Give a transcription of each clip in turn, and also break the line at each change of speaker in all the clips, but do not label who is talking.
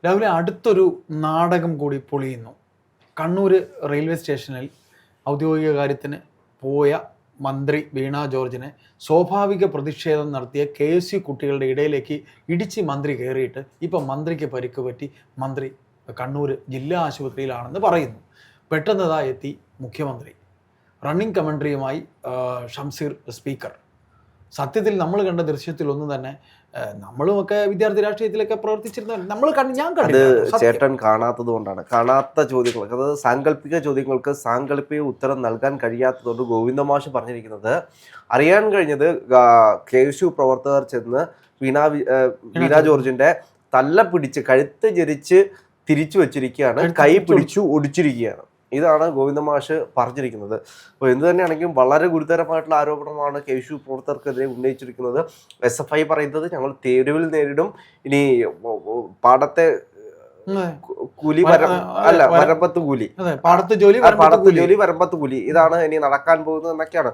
രാവിലെ അടുത്തൊരു നാടകം കൂടി പൊളിയുന്നു. കണ്ണൂർ റെയിൽവേ സ്റ്റേഷനിൽ ഔദ്യോഗിക കാര്യത്തിന് പോയ മന്ത്രി വീണ ജോർജിനെ സ്വാഭാവിക പ്രതിഷേധം നടത്തിയ KSU കുട്ടികളുടെ ഇടയിലേക്ക് ഇടിച്ച് മന്ത്രി കയറിയിട്ട് ഇപ്പം മന്ത്രിക്ക് പരിക്ക് പറ്റി. മന്ത്രി കണ്ണൂർ ജില്ലാ ആശുപത്രിയിലാണെന്ന് പറയുന്നു. പെട്ടെന്നതാ എത്തി മുഖ്യമന്ത്രി. റണ്ണിങ് കമൻട്രിയുമായി ഷംസീർ സ്പീക്കർ. സത്യത്തിൽ നമ്മൾ കണ്ട ദൃശ്യത്തിലൊന്നും തന്നെ നമ്മളുമൊക്കെ വിദ്യാർത്ഥി രാഷ്ട്രീയത്തിലൊക്കെ പ്രവർത്തിച്ചിരുന്ന ഞാൻ
കണ്ടത് ചേട്ടൻ കാണാത്തത് കൊണ്ടാണ്. കാണാത്ത ചോദ്യങ്ങൾക്ക്, അതായത് സാങ്കല്പിക ചോദ്യങ്ങൾക്ക് സാങ്കല്പിക ഉത്തരം നൽകാൻ കഴിയാത്തതുകൊണ്ട് ഗോവിന്ദമാഷ് പറഞ്ഞിരിക്കുന്നത് അറിയാൻ കഴിഞ്ഞത് KSU പ്രവർത്തകർ ചെന്ന് വീണ ജോർജിന്റെ തല്ല പിടിച്ച് കഴുത്ത് ജരിച്ച് തിരിച്ചു വെച്ചിരിക്കുകയാണ്, കൈ പിടിച്ചു ഒടിച്ചിരിക്കുകയാണ്. ഇതാണ് ഗോവിന്ദമാഷ് പറഞ്ഞിരിക്കുന്നത്. അപ്പോൾ എന്ത് തന്നെയാണെങ്കിലും വളരെ ഗുരുതരമായിട്ടുള്ള ആരോപണമാണ് KSU പ്രവർത്തകർക്കെതിരെ ഉന്നയിച്ചിരിക്കുന്നത്. SFI പറയുന്നത് ഞങ്ങൾ തെരുവിൽ നേരിടും, ഇനി പാടത്തെ കൂലി വരമ്പത്ത് കൂലി, പാടത്ത് ജോലി വരമ്പത്ത് കൂലി, ഇതാണ് ഇനി നടക്കാൻ പോകുന്നത് എന്നൊക്കെയാണ്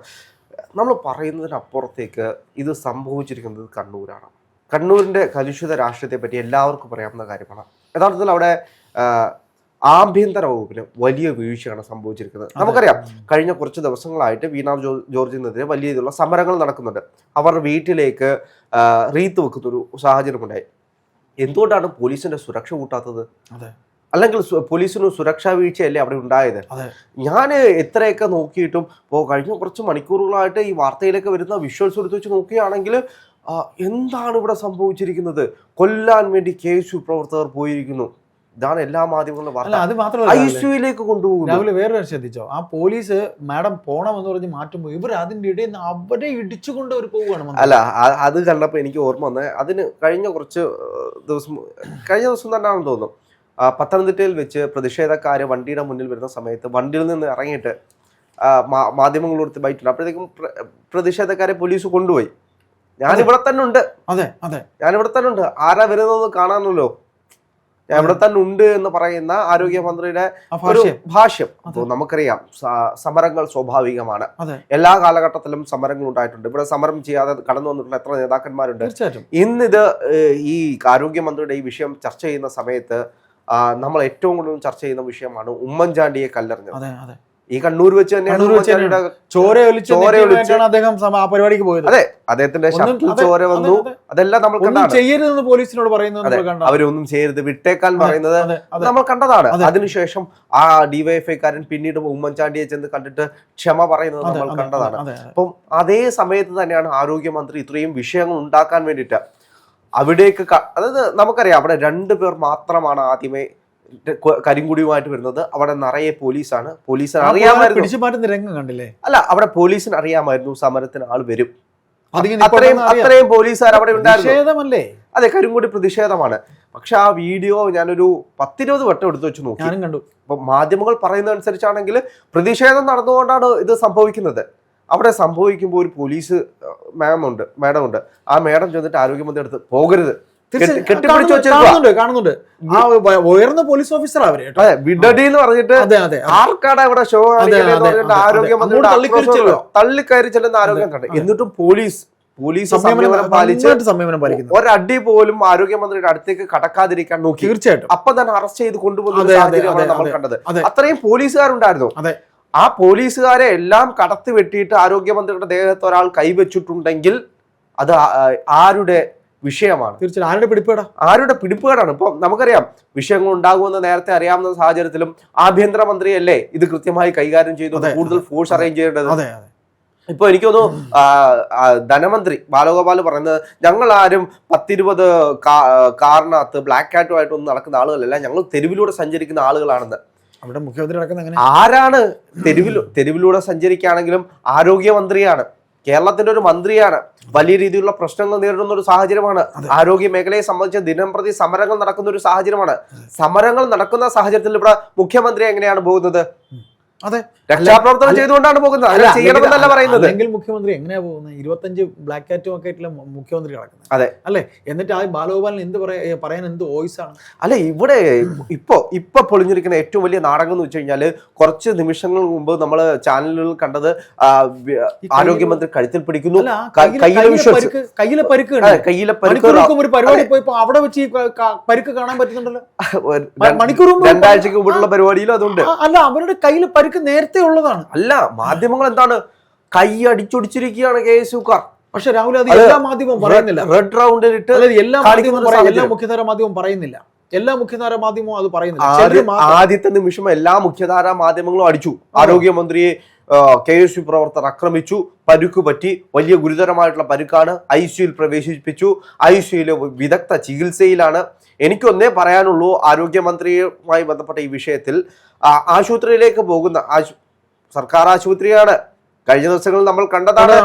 നമ്മൾ പറയുന്നതിനപ്പുറത്തേക്ക് ഇത് സംഭവിച്ചിരിക്കുന്നത് കണ്ണൂരാണ്. കണ്ണൂരിന്റെ കലുഷിത രാഷ്ട്രീയത്തെ പറ്റി എല്ലാവർക്കും പറയാവുന്ന കാര്യമാണ്. യഥാർത്ഥത്തിൽ അവിടെ ആഭ്യന്തര വകുപ്പിന് വലിയ വീഴ്ചയാണ് സംഭവിച്ചിരിക്കുന്നത്. നമുക്കറിയാം, കഴിഞ്ഞ കുറച്ച് ദിവസങ്ങളായിട്ട് വീണ ജോർജിനെതിരെ വലിയ രീതിയിലുള്ള സമരങ്ങൾ നടക്കുന്നുണ്ട്. അവരുടെ വീട്ടിലേക്ക് റീത്ത് വെക്കുന്നൊരു സാഹചര്യമുണ്ടായി. എന്തുകൊണ്ടാണ് പോലീസിന്റെ സുരക്ഷ കൂട്ടാത്തത്? അല്ലെങ്കിൽ പോലീസിന് സുരക്ഷാ വീഴ്ചയല്ലേ അവിടെ ഉണ്ടായത്? ഞാൻ എത്രയൊക്കെ നോക്കിയിട്ടും ഇപ്പോൾ കഴിഞ്ഞ കുറച്ച് മണിക്കൂറുകളായിട്ട് ഈ വാർത്തയിലേക്ക് വരുന്ന വിഷ്വൽസ് എടുത്ത് വെച്ച് നോക്കുകയാണെങ്കിൽ എന്താണ് ഇവിടെ സംഭവിച്ചിരിക്കുന്നത്? കൊല്ലാൻ വേണ്ടി KSU പ്രവർത്തകർ പോയിരിക്കുന്നു. ഇതാണ് എല്ലാ മാധ്യമങ്ങളും ICUയിലേക്ക് കൊണ്ടുപോകും.
രാവിലെ വേറെ ശ്രദ്ധിച്ചോ, ആ പോലീസ് മാഡം പോണമെന്ന് പറഞ്ഞ് മാറ്റുമ്പോൾ ഇവർ അതിന്റെ ഇടയിൽ നിന്ന് അവരെ ഇടിച്ചുകൊണ്ട് അവർ പോവുകയാണ്.
അല്ല, അത് കണ്ടപ്പോൾ എനിക്ക് ഓർമ്മ വന്നത് അതിന് കഴിഞ്ഞ ദിവസം തന്നെയാണെന്ന് തോന്നുന്നു, പത്തനംതിട്ടയിൽ വെച്ച് പ്രതിഷേധക്കാര് വണ്ടിയുടെ മുന്നിൽ വരുന്ന സമയത്ത് വണ്ടിയിൽ നിന്ന് ഇറങ്ങിയിട്ട് മാധ്യമങ്ങളോട് ബൈറ്റുണ്ട്. അപ്പോഴത്തേക്കും പ്രതിഷേധക്കാരെ പോലീസ് കൊണ്ടുപോയി. ഞാനിവിടെ തന്നെ ഉണ്ട്, ഞാനിവിടെ തന്നെ ഉണ്ട്, ആരാ വരുന്നത് കാണാനല്ലോ, ഞാൻ ഇവിടെ തന്നെ ഉണ്ട് എന്ന് പറയുന്ന ആരോഗ്യമന്ത്രിയുടെ ഒരു ഭാഷ്യം. അപ്പോൾ നമുക്കറിയാം, സമരങ്ങൾ സ്വാഭാവികമാണ്. എല്ലാ കാലഘട്ടത്തിലും സമരങ്ങൾ ഉണ്ടായിട്ടുണ്ട്. ഇവിടെ സമരം ചെയ്യാതെ കടന്നു വന്നിട്ടുള്ള എത്ര നേതാക്കന്മാരുണ്ട്. ഇന്നിത് ഈ ആരോഗ്യമന്ത്രിയുടെ ഈ വിഷയം ചർച്ച ചെയ്യുന്ന സമയത്ത് നമ്മൾ ഏറ്റവും കൂടുതൽ ചർച്ച ചെയ്യുന്ന വിഷയമാണ് ഉമ്മൻചാണ്ടിയെ കല്ലെറിഞ്ഞത്. ഈ കണ്ണൂർ വെച്ച് തന്നെയാണ്
പരിപാടിക്ക് പോയത്.
അതെ, അദ്ദേഹത്തിന്റെ ശബ്ദത്തിൽ ചോര വന്നു. അതെല്ലാം നമ്മൾ
ചെയ്യരുതെന്ന് പോലീസിനോട് പറയുന്നത്,
അവരൊന്നും ചെയ്യരുത്, വിട്ടേക്കാൻ പറയുന്നത് നമ്മൾ കണ്ടതാണ്. അതിനുശേഷം ആ DYFIക്കാരൻ പിന്നീട് ഉമ്മൻചാണ്ടിയെ ചെന്ന് കണ്ടിട്ട് ക്ഷമ പറയുന്നത് നമ്മൾ കണ്ടതാണ്. അപ്പം അതേ സമയത്ത് തന്നെയാണ് ആരോഗ്യമന്ത്രി ഇത്രയും വിഷയങ്ങൾ ഉണ്ടാക്കാൻ വേണ്ടിയിട്ട് അവിടേക്ക്, അതായത് നമുക്കറിയാം അവിടെ 2 പേർ മാത്രമാണ് ആദ്യമേ കരിങ്കുടിയുമായിട്ട് വരുന്നത്. അവിടെ നിറയെ പോലീസാണ്. പോലീസിന് അറിയാമായിരുന്നു, അല്ല അവിടെ പോലീസിന് അറിയാമായിരുന്നു സമരത്തിന് ആൾ വരും. അത്രയും പോലീസുകാർ അവിടെ ഉണ്ടായിരുന്നു. അതെ, കരിങ്കുടി പ്രതിഷേധമാണ്. പക്ഷെ ആ വീഡിയോ ഞാനൊരു 10-20 വട്ടം എടുത്തു വെച്ച് നോക്കി.
കണ്ടു.
അപ്പൊ മാധ്യമങ്ങൾ പറയുന്നതനുസരിച്ചാണെങ്കിൽ പ്രതിഷേധം നടന്നുകൊണ്ടാണ് ഇത് സംഭവിക്കുന്നത്. അവിടെ സംഭവിക്കുമ്പോൾ ഒരു പോലീസ് മാഡം ഉണ്ട്. ആ മാഡം ചെന്നിട്ട് ആരോഗ്യമന്ത്രി അടുത്ത് പോകരുത്,
കാണുന്നുണ്ട്. ആ ഉയർന്ന പോലീസ് ഓഫീസർ അവര്
വിഡടി എന്ന് പറഞ്ഞിട്ട് ആർക്കാണ് ഇവിടെ ഷോ ആരോഗ്യമന്ത്രി തള്ളിക്കയറി ചെല്ലുന്ന ആരോഗ്യം കണ്ടു. എന്നിട്ടും പോലീസ് സംയമനം പാലിച്ച് ഒരടി പോലും ആരോഗ്യമന്ത്രിയുടെ അടുത്തേക്ക് കടക്കാതിരിക്കാൻ നോക്കി.
തീർച്ചയായിട്ടും
അപ്പൊ തന്നെ അറസ്റ്റ് ചെയ്ത് കൊണ്ടുപോകുന്ന സാഹചര്യമാണ് നമ്മൾ കണ്ടത്. അത്രയും പോലീസുകാരുണ്ടായിരുന്നു. ആ പോലീസുകാരെ എല്ലാം കടത്തി വെട്ടിയിട്ട് ആരോഗ്യമന്ത്രിയുടെ ദേഹത്ത് ഒരാൾ കൈവച്ചിട്ടുണ്ടെങ്കിൽ അത് ആരുടെ വിഷയമാണ്?
തീർച്ചയായും
ആരുടെ പിടിപ്പുകേടാണ്. ഇപ്പൊ നമുക്കറിയാം, വിഷയങ്ങൾ ഉണ്ടാകുമെന്ന് നേരത്തെ അറിയാവുന്ന സാഹചര്യത്തിലും ആഭ്യന്തരമന്ത്രിയല്ലേ ഇത് കൃത്യമായി കൈകാര്യം ചെയ്തു കൂടുതൽ ഫോഴ്സ് അറേഞ്ച് ചെയ്യേണ്ടത്. ഇപ്പൊ എനിക്ക് തോന്നുന്നു ധനമന്ത്രി ബാലഗോപാൽ പറയുന്നത്, ഞങ്ങൾ ആരും 10-20 കാറിനകത്ത് ബ്ലാക്ക് കാറ്റുമായിട്ടൊന്നും നടക്കുന്ന ആളുകളല്ല, ഞങ്ങൾ തെരുവിലൂടെ സഞ്ചരിക്കുന്ന ആളുകളാണെന്ന്.
അവിടെ മുഖ്യമന്ത്രി
ആരാണ് തെരുവിലൂടെ സഞ്ചരിക്കുകയാണെങ്കിലും ആരോഗ്യമന്ത്രിയാണ്, കേരളത്തിന്റെ ഒരു മന്ത്രിയാണ്. വലിയ രീതിയിലുള്ള പ്രശ്നങ്ങൾ നേരിടുന്ന ഒരു സാഹചര്യമാണ്. ആരോഗ്യ മേഖലയെ സംബന്ധിച്ച് ദിനംപ്രതി സമരങ്ങൾ നടക്കുന്ന ഒരു സാഹചര്യമാണ്. സമരങ്ങൾ നടക്കുന്ന സാഹചര്യത്തിൽ ഇവിടെ മുഖ്യമന്ത്രി എങ്ങനെയാണ് പോകുന്നത്?
അതെ,
രക്ഷാപ്രവർത്തനം ചെയ്തുകൊണ്ടാണ് പോകുന്നത്. അങ്ങനെ ചെയ്യണമെന്നല്ല പറയുന്നത്.
അല്ലെങ്കിൽ മുഖ്യമന്ത്രി എങ്ങനെയാ പോകുന്നത്? 25 ബ്ലാക്ക് കാറ്റും ഒക്കെ ആയിട്ടില്ല മുഖ്യമന്ത്രി കിടക്കുന്നത്.
അതെ
അല്ലെ? എന്നിട്ട് ആ ബാലഗോപാലിന് എന്ത് പറയാൻ എന്ത് വോയിസ് ആണ്?
അല്ല, ഇവിടെ ഇപ്പൊ പൊളിഞ്ഞിരിക്കുന്ന ഏറ്റവും വലിയ നാടകം എന്ന് വെച്ച് കഴിഞ്ഞാല്, കുറച്ച് നിമിഷങ്ങൾ മുമ്പ് നമ്മൾ ചാനലുകളിൽ കണ്ടത് ആരോഗ്യമന്ത്രി കഴുത്തിൽ പിടിക്കുന്നു,
കയ്യിലെ പരിക്ക് ഒരു പരിപാടി പോയപ്പോ അവിടെ വെച്ച് ഈ പരിക്ക് കാണാൻ പറ്റുന്നുണ്ടല്ലോ. മണിക്കൂർ
2 ആഴ്ചക്ക് മുമ്പുള്ള പരിപാടിയിലും അതുണ്ട്.
അല്ല, അവരുടെ കയ്യിൽ പരിക്ക് നേരത്തെ ഉള്ളതാണ്.
അല്ല, മാധ്യമങ്ങൾ എന്താണ് കൈ അടിച്ചൊടിച്ചിരിക്കുകയാണ് KSUക്കാർ.
പക്ഷെ രാഹുൽ, അത് എല്ലാ മാധ്യമവും പറയുന്നില്ല.
റെഡ് റൗണ്ടിൽ ഇട്ട്
എല്ലാ മുഖ്യധാര മാധ്യമവും പറയുന്നില്ല. എല്ലാ മുഖ്യധാര മാധ്യമവും അത് പറയുന്നില്ല.
ആദ്യത്തെ നിമിഷം എല്ലാ മുഖ്യധാര മാധ്യമങ്ങളും അടിച്ചു. ആരോഗ്യമന്ത്രിയെ KSU പ്രവർത്തകർ ആക്രമിച്ചു, പരുക്ക് പറ്റി, വലിയ ഗുരുതരമായിട്ടുള്ള പരുക്കാണ്, ICUയിൽ പ്രവേശിപ്പിച്ചു, ICUയിലെ വിദഗ്ധ ചികിത്സയിലാണ്. എനിക്കൊന്നേ പറയാനുള്ളൂ, ആരോഗ്യമന്ത്രിയുമായി ബന്ധപ്പെട്ട ഈ വിഷയത്തിൽ ആശുപത്രിയിലേക്ക് പോകുന്ന സർക്കാർ ആശുപത്രിയാണ്. കഴിഞ്ഞ ദിവസങ്ങളിൽ നമ്മൾ കണ്ടതാണ്,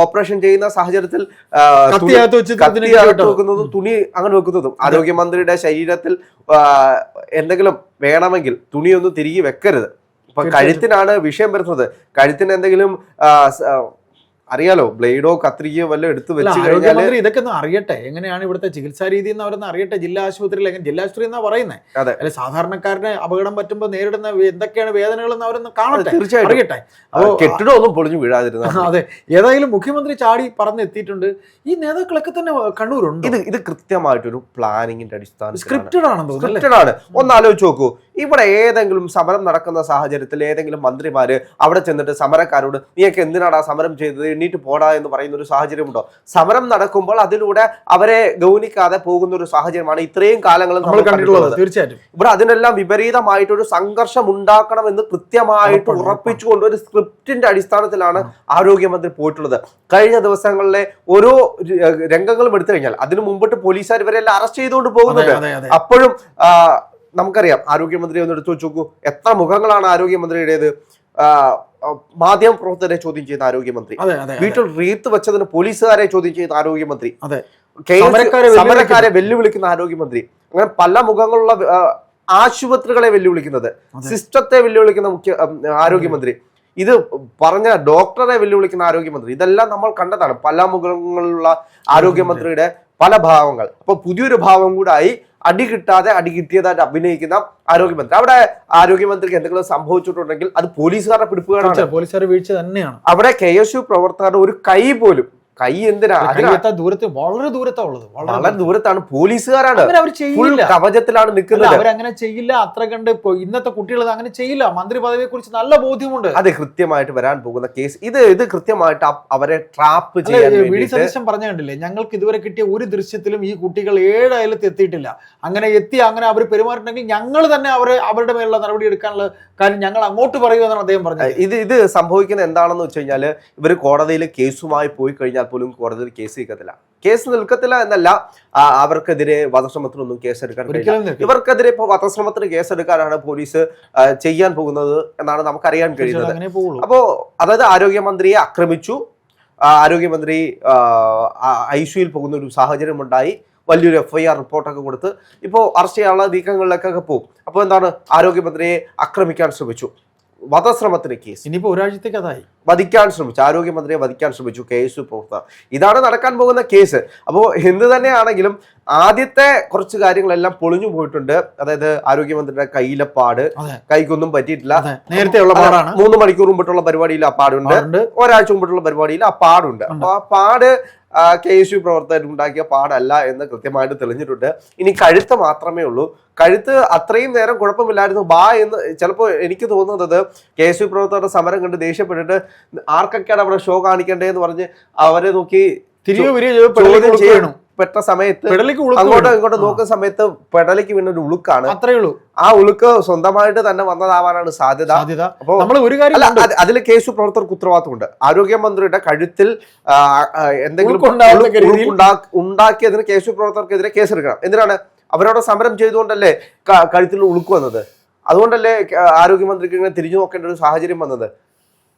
ഓപ്പറേഷൻ ചെയ്യുന്ന സാഹചര്യത്തിൽ വെക്കുന്നതും തുണി അങ്ങനെ വെക്കുന്നതും. ആരോഗ്യമന്ത്രിയുടെ ശരീരത്തിൽ എന്തെങ്കിലും വേണമെങ്കിൽ തുണിയൊന്നും തിരികെ വെക്കരുത്. ഇപ്പൊ കഴുത്തിനാണ് വിഷയം വരുന്നത്. കഴുത്തിന് എന്തെങ്കിലും അറിയാലോ, ബ്ലേഡോ കത്രികയോ വല്ലതും എടുത്ത് വെച്ച് കഴിഞ്ഞാൽ
ഇതൊക്കെ ഒന്ന് അറിയട്ടെ, എങ്ങനെയാണ് ഇവിടുത്തെ ചികിത്സാ രീതി എന്ന് അവരൊന്ന് അറിയട്ടെ. ജില്ലാ ആശുപത്രിയിൽ ജില്ലാ ആശുപത്രി എന്നാ പറയുന്നത്.
അതെ,
സാധാരണക്കാരന് അപകടം പറ്റുമ്പോൾ നേരിടുന്ന എന്തൊക്കെയാണ് വേദനകൾ എന്ന് അവരൊന്ന് കാണട്ടെ,
തീർച്ചയായിട്ടും
അറിയട്ടെ.
കെട്ടിടമൊന്നും പൊളിഞ്ഞു വീഴാതിരുന്ന.
അതെ, ഏതായാലും മുഖ്യമന്ത്രി ചാടി പറഞ്ഞെത്തിയിട്ടുണ്ട്. ഈ നേതാക്കളൊക്കെ തന്നെ കണ്ണൂരുണ്ട്.
ഇത് കൃത്യമായിട്ടൊരു പ്ലാനിങ്ങിന്റെ അടിസ്ഥാനത്തിൽ
സ്ക്രിപ്റ്റഡ് ആണെന്ന്
സ്ക്രിപ്റ്റഡ് ആണ്. ഒന്ന് ആലോചിച്ച് നോക്കൂ, ഇവിടെ ഏതെങ്കിലും സമരം നടക്കുന്ന സാഹചര്യത്തിൽ ഏതെങ്കിലും മന്ത്രിമാര് അവിടെ ചെന്നിട്ട് സമരക്കാരോട് നീയൊക്കെ എന്തിനാടാ സമരം ചെയ്തത്, എണ്ണീറ്റ് പോടാ എന്ന് പറയുന്ന ഒരു സാഹചര്യമുണ്ടോ? സമരം നടക്കുമ്പോൾ അതിലൂടെ അവരെ ഗൗനിക്കാതെ പോകുന്ന ഒരു സാഹചര്യമാണ് ഇത്രയും കാലങ്ങളും നമ്മൾ കണ്ടിട്ടുള്ളത്.
തീർച്ചയായിട്ടും
ഇവിടെ അതിനെല്ലാം വിപരീതമായിട്ടൊരു സംഘർഷം ഉണ്ടാക്കണമെന്ന് കൃത്യമായിട്ട് ഉറപ്പിച്ചുകൊണ്ട് ഒരു സ്ക്രിപ്റ്റിന്റെ അടിസ്ഥാനത്തിലാണ് ആരോഗ്യമന്ത്രി പോയിട്ടുള്ളത്. കഴിഞ്ഞ ദിവസങ്ങളിലെ ഓരോ രംഗങ്ങളും എടുത്തു കഴിഞ്ഞാൽ അതിനു മുമ്പിട്ട് പോലീസുകാർ ഇവരെല്ലാം അറസ്റ്റ് ചെയ്തുകൊണ്ട് പോകുന്നുണ്ട്. അപ്പോഴും നമുക്കറിയാം, ആരോഗ്യമന്ത്രി ഒന്ന് എടുത്തു വെച്ചോക്കൂ, എത്ര മുഖങ്ങളാണ് ആരോഗ്യമന്ത്രിയുടേത്. മാധ്യമ പ്രവർത്തകരെ ചോദ്യം ചെയ്യുന്ന ആരോഗ്യമന്ത്രി, വീട്ടിൽ റീത്ത് വെച്ചതിന് പോലീസുകാരെ ചോദ്യം ചെയ്യുന്ന ആരോഗ്യമന്ത്രി, സമരക്കാരെ വെല്ലുവിളിക്കുന്ന ആരോഗ്യമന്ത്രി, അങ്ങനെ പല മുഖങ്ങളുള്ള ആശുപത്രികളെ വെല്ലുവിളിക്കുന്നത്, സിസ്റ്റത്തെ വെല്ലുവിളിക്കുന്ന ആരോഗ്യമന്ത്രി, ഇത് പറഞ്ഞ ഡോക്ടറെ വെല്ലുവിളിക്കുന്ന ആരോഗ്യമന്ത്രി. ഇതെല്ലാം നമ്മൾ കണ്ടതാണ് പല മുഖങ്ങളിലുള്ള ആരോഗ്യമന്ത്രിയുടെ പല ഭാവങ്ങൾ. അപ്പൊ പുതിയൊരു ഭാവം കൂടായി അടി കിട്ടാതെ അടി കിട്ടിയതായിട്ട് അഭിനയിക്കുന്ന ആരോഗ്യമന്ത്രി. അവിടെ ആരോഗ്യമന്ത്രിക്ക് എന്തെങ്കിലും സംഭവിച്ചിട്ടുണ്ടെങ്കിൽ അത് പോലീസുകാരുടെ പിടിപ്പുകേടാണ്,
പോലീസുകാരുടെ വീഴ്ച തന്നെയാണ്.
അവിടെ KSU പ്രവർത്തകരുടെ ഒരു കൈ പോലും, കൈ എന്തിനാ
ദൂരത്ത്, വളരെ ദൂരത്താണുള്ളത്,
വളരെ ദൂരത്താണ്. പോലീസുകാരാണ്, കവചത്തിലാണ് നിൽക്കുന്നത്.
അവരങ്ങനെ ചെയ്യില്ല. അത്ര കണ്ട് ഇന്നത്തെ കുട്ടികൾ അങ്ങനെ ചെയ്യില്ല. മന്ത്രി പദവിയെ കുറിച്ച് നല്ല ബോധ്യമുണ്ട്.
അത് കൃത്യമായിട്ട് വരാൻ പോകുന്ന കേസ് ഇത് കൃത്യമായിട്ട് അവരെ ട്രാപ്പ് ചെയ്യാൻ
സദസ്യം പറഞ്ഞ കണ്ടില്ലേ, ഞങ്ങൾക്ക് ഇതുവരെ കിട്ടിയ ഒരു ദൃശ്യത്തിലും ഈ കുട്ടികൾ 7 അയലത്ത് എത്തിയിട്ടില്ല. അങ്ങനെ അങ്ങനെ അവർ പെരുമാറിയിട്ടുണ്ടെങ്കിൽ ഞങ്ങൾ തന്നെ അവരുടെ മേലുള്ള നടപടി എടുക്കാനുള്ള കാര്യം ഞങ്ങൾ അങ്ങോട്ട് പറയുമെന്നാണ് അദ്ദേഹം പറഞ്ഞത്.
ഇത് സംഭവിക്കുന്നത് എന്താണെന്ന് വെച്ച് കഴിഞ്ഞാൽ, ഇവർ കോടതിയിൽ കേസുമായി പോയി കഴിഞ്ഞാൽ പോലും കോടതിയിൽ കേസ് നിൽക്കത്തില്ല എന്നല്ല, അവർക്കെതിരെ വധശ്രമത്തിനൊന്നും കേസെടുക്കാൻ കഴിയില്ല. ഇവർക്കെതിരെ ഇപ്പോൾ വധശ്രമത്തിന് കേസെടുക്കാനാണ് പോലീസ് ചെയ്യാൻ പോകുന്നത് എന്നാണ് നമുക്കറിയാൻ കഴിയുന്നത്. അപ്പോ അതായത് ആരോഗ്യമന്ത്രിയെ ആക്രമിച്ചു, ആരോഗ്യമന്ത്രി ICUയിൽ പോകുന്ന ഒരു സാഹചര്യം ഉണ്ടായി, വലിയൊരു FIR റിപ്പോർട്ടൊക്കെ കൊടുത്ത് ഇപ്പോൾ അറസ്റ്റ് ചെയ്യാനുള്ള നീക്കങ്ങളിലേക്കൊക്കെ പോകും. അപ്പോൾ എന്താണ്, ആരോഗ്യമന്ത്രിയെ ആക്രമിക്കാൻ ശ്രമിച്ചു, വധശ്രമത്തിന് കേസ്.
ഇനിയിപ്പോ ഒരാഴ്ചത്തേക്ക് അതായി.
വധിക്കാൻ ശ്രമിച്ചു, ആരോഗ്യമന്ത്രിയെ വധിക്കാൻ ശ്രമിച്ചു KSU പ്രവർത്തകർ. ഇതാണ് നടക്കാൻ പോകുന്ന കേസ്. അപ്പോൾ എന്ത് തന്നെയാണെങ്കിലും ആദ്യത്തെ കുറച്ച് കാര്യങ്ങളെല്ലാം പൊളിഞ്ഞു പോയിട്ടുണ്ട്. അതായത് ആരോഗ്യമന്ത്രിയുടെ കയ്യിലെ പാട്, കൈക്കൊന്നും പറ്റിയിട്ടില്ല.
നേരത്തെയുള്ള പാടാണ്.
3 മണിക്കൂർ മുമ്പിട്ടുള്ള പരിപാടിയിൽ ആ പാടുണ്ട്, ഒരാഴ്ച മുമ്പിട്ടുള്ള പരിപാടിയിൽ ആ പാടുണ്ട്. അപ്പൊ ആ പാട് KSU പ്രവർത്തകർ ഉണ്ടാക്കിയ പാടല്ല എന്ന് കൃത്യമായിട്ട് തെളിഞ്ഞിട്ടുണ്ട്. ഇനി കഴുത്ത് മാത്രമേ ഉള്ളൂ. കഴുത്ത് അത്രയും നേരം കുഴപ്പമില്ലായിരുന്നു, എന്ന് ചിലപ്പോൾ എനിക്ക് തോന്നുന്നത് KSU പ്രവർത്തകരുടെ സമരം കണ്ട് ദേഷ്യപ്പെട്ടിട്ട് ആർക്കൊക്കെയാണ് അവിടെ ഷോ കാണിക്കേണ്ടതെന്ന് പറഞ്ഞ് അവരെ നോക്കി പെട്ട സമയത്ത് അങ്ങോട്ടോ ഇങ്ങോട്ടോ നോക്കുന്ന സമയത്ത് പെടലിക്ക് വീണ ഒരു ഉളുക്കാണ്.
അത്രേ ഉള്ളൂ.
ആ ഉളുക്ക് സ്വന്തമായിട്ട് തന്നെ വന്നതാവാനാണ് സാധ്യത. അപ്പോ അതിൽ KSU പ്രവർത്തകർക്ക് ഉത്തരവാദിത്തമുണ്ട്. ആരോഗ്യമന്ത്രിയുടെ കഴുത്തിൽ എന്തെങ്കിലും ഉണ്ടാക്കിയതിന് KSU പ്രവർത്തകർക്കെതിരെ കേസെടുക്കണം. എന്തിനാണ്? അവരോട് സമരം ചെയ്തുകൊണ്ടല്ലേ കഴുത്തിൽ ഉളുക്ക് വന്നത്. അതുകൊണ്ടല്ലേ ആരോഗ്യമന്ത്രിക്ക് ഇങ്ങനെ തിരിഞ്ഞു നോക്കേണ്ട ഒരു സാഹചര്യം വന്നത്.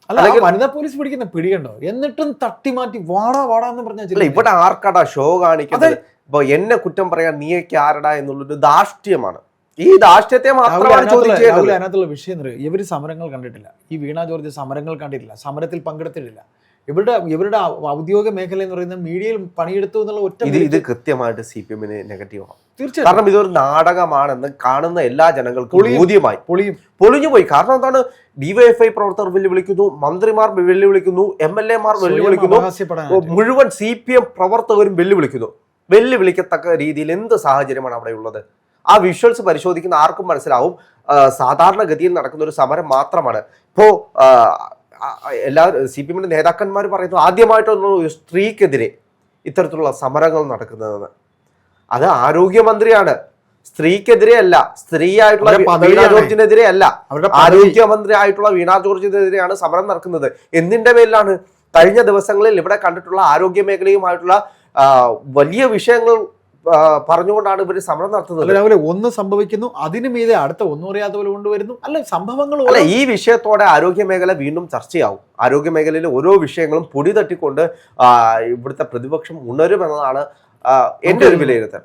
അല്ല, വനിതാ പോലീസ് പിടിക്കുന്ന പിടികണ്ടോ, എന്നിട്ടും തട്ടിമാറ്റി വാടാ എന്ന് പറഞ്ഞാൽ
ഇവിടെ ആർക്കാടാ ഷോ കാണിക്കുന്നത്? ഇപ്പൊ എന്നെ കുറ്റം പറയാൻ നീയൊക്കെ ആരടാ എന്നുള്ളൊരു ധാർഷ്ട്യമാണ്. ഈ ധാർഷ്ട്യത്തെ മാത്രമാണ് ചോദ്യം
രാഹുൽ
ചെയ്യുന്നത്.
അതിനകത്തുള്ള വിഷയം എന്ന് പറയുന്നത് ഇവർ സമരങ്ങൾ കണ്ടിട്ടില്ല. ഈ വീണ ജോർജ് സമരങ്ങൾ കണ്ടിട്ടില്ല, സമരത്തിൽ പങ്കെടുത്തിട്ടില്ല. ഇവരുടെ ഔദ്യോഗിക മേഖല എന്ന് പറയുന്നത് മീഡിയയിൽ പണിയെടുത്തു എന്നുള്ള ഒറ്റ
ഇത് കൃത്യമായിട്ട് CPM-ന് നെഗറ്റീവാണ്.
തീർച്ചയായും.
കാരണം ഇതൊരു നാടകമാണെന്ന് കാണുന്ന എല്ലാ ജനങ്ങൾക്കും ബോധ്യമായി പൊളിഞ്ഞുപോയി. കാരണം എന്താണ്, DYFI പ്രവർത്തകർ വെല്ലുവിളിക്കുന്നു, മന്ത്രിമാർ വെല്ലുവിളിക്കുന്നു, MLA-മാർ വെല്ലുവിളിക്കുന്നു, മുഴുവൻ CPM പ്രവർത്തകരും വെല്ലുവിളിക്കുന്നു. വെല്ലുവിളിക്കത്തക്ക രീതിയിൽ എന്ത് സാഹചര്യമാണ് അവിടെ ഉള്ളത്? ആ വിഷ്വൽസ് പരിശോധിക്കുന്ന ആർക്കും മനസ്സിലാവും സാധാരണഗതിയിൽ നടക്കുന്ന ഒരു സമരം മാത്രമാണ്. ഇപ്പോ എല്ലാ CPM-ന്റെ നേതാക്കന്മാർ പറയുന്നു ആദ്യമായിട്ടൊന്നും ഒരു സ്ത്രീക്കെതിരെ ഇത്തരത്തിലുള്ള സമരങ്ങൾ നടക്കുന്നതെന്ന്. അത് ആരോഗ്യമന്ത്രിയാണ്, സ്ത്രീക്കെതിരെ അല്ല, സ്ത്രീയായിട്ടുള്ള വീണ ജോർജിനെതിരെ അല്ല, ആരോഗ്യമന്ത്രി ആയിട്ടുള്ള വീണ ജോർജിനെതിരെയാണ് സമരം നടക്കുന്നത്. എന്തിന്റെ പേരിലാണ്? കഴിഞ്ഞ ദിവസങ്ങളിൽ ഇവിടെ കണ്ടിട്ടുള്ള ആരോഗ്യ മേഖലയുമായിട്ടുള്ള വലിയ വിഷയങ്ങൾ പറഞ്ഞുകൊണ്ടാണ് ഇവര് സമരം നടത്തുന്നത്.
രാവിലെ ഒന്ന് സംഭവിക്കുന്നു, അതിനു മീതെ അടുത്ത ഒന്നും അറിയാത്ത പോലെ കൊണ്ടുവരുന്നു. അല്ല, സംഭവങ്ങൾ
അല്ല, ഈ വിഷയത്തോടെ ആരോഗ്യ മേഖല വീണ്ടും ചർച്ചയാവും. ആരോഗ്യ മേഖലയിലെ ഓരോ വിഷയങ്ങളും പൊടി തട്ടിക്കൊണ്ട് ഇവിടുത്തെ പ്രതിപക്ഷം ഉണരുമെന്നതാണ് എന്റെ ഒരു വിലയിരുത്തൽ.